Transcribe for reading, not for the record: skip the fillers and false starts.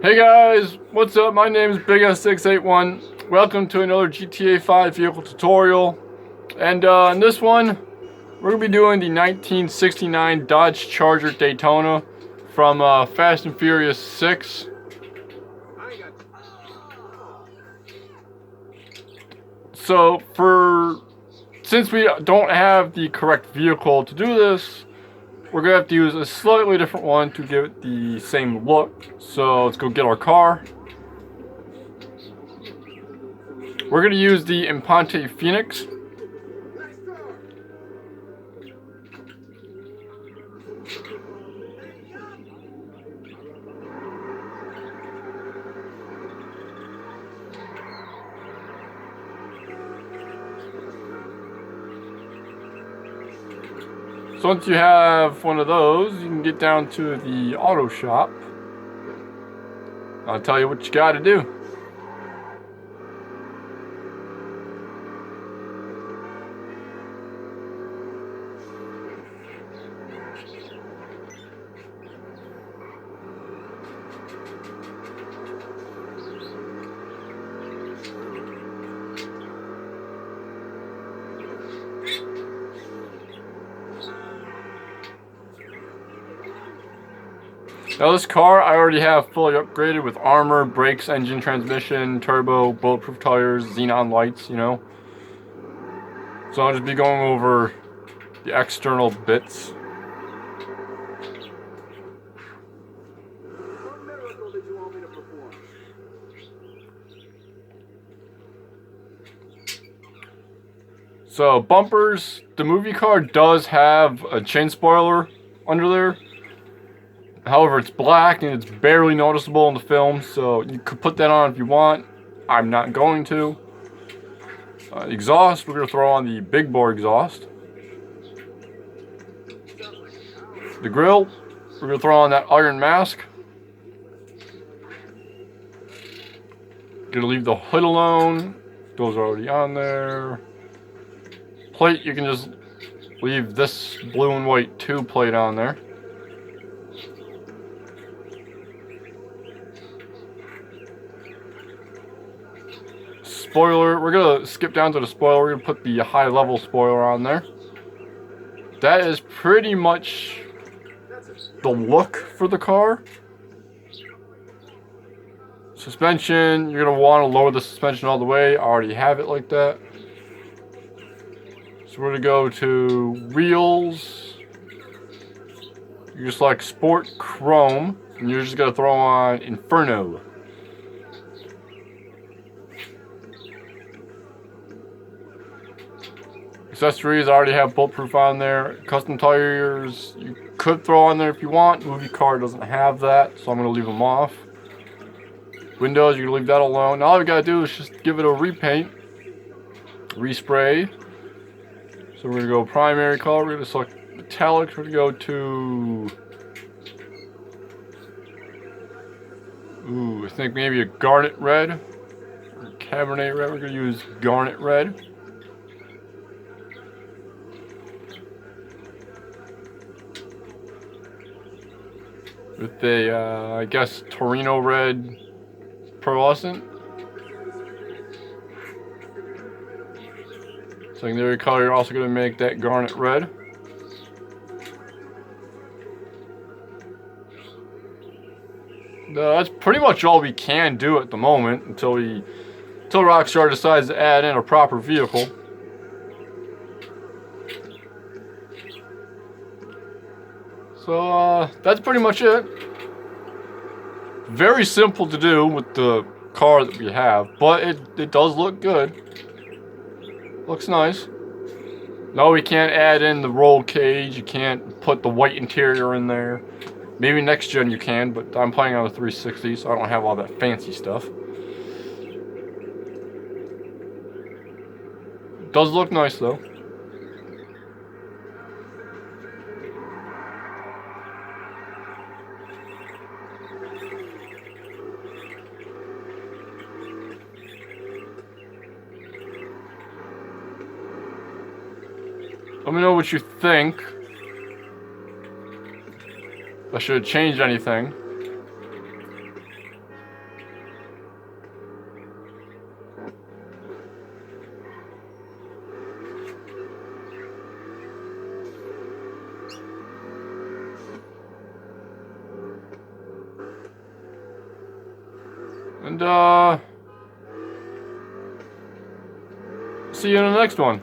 Hey guys, what's up? My name is Big S681. Welcome to another GTA5 vehicle tutorial. And in this one, we're going to be doing the 1969 Dodge Charger Daytona from Fast and Furious 6. So since we don't have the correct vehicle to do this, we're going to have to use a slightly different one to give it the same look. So let's go get our car. We're going to use the Imponte Phoenix. So once you have one of those, you can get down to the auto shop. I'll tell you what you got to do. Now this car I already have fully upgraded with armor, brakes, engine, transmission, turbo, bulletproof tires, xenon lights, you know. So I'll just be going over the external bits. So bumpers, the movie car does have a chain spoiler under there. However, it's black and it's barely noticeable in the film, so you could put that on if you want. I'm not going to. Exhaust, we're going to throw on the big bore exhaust. The grill, we're going to throw on that iron mask. Going to leave the hood alone. Those are already on there. Plate, you can just leave this blue and white 2 plate on there. Spoiler, we're going to skip down to the spoiler. We're going to put the high level spoiler on there. That is pretty much the look for the car. Suspension, you're going to want to lower the suspension all the way. I already have it like that. So we're going to go to wheels. You select Sport Chrome, and you're just going to throw on Inferno. Accessories, I already have bulletproof on there. Custom tires, you could throw on there if you want. Movie car doesn't have that, so I'm going to leave them off. Windows, you're going to leave that alone. Now all we got to do is just give it a repaint. Respray. So we're going to go primary color. We're going to select metallic. We're going to go to... I think maybe a garnet red. Or Cabernet red. We're going to use garnet red. With a, I guess, Torino red pearlescent. Secondary color, you're also going to make that garnet red. That's pretty much all we can do at the moment until Rockstar decides to add in a proper vehicle. So that's pretty much it. Very simple to do with the car that we have, but it does look good. Looks nice. No, we can't add in the roll cage. You can't put the white interior in there. Maybe next gen you can, but I'm playing on a 360, so I don't have all that fancy stuff. Does look nice though. Let me know what you think. If I should have changed anything. And see you in the next one.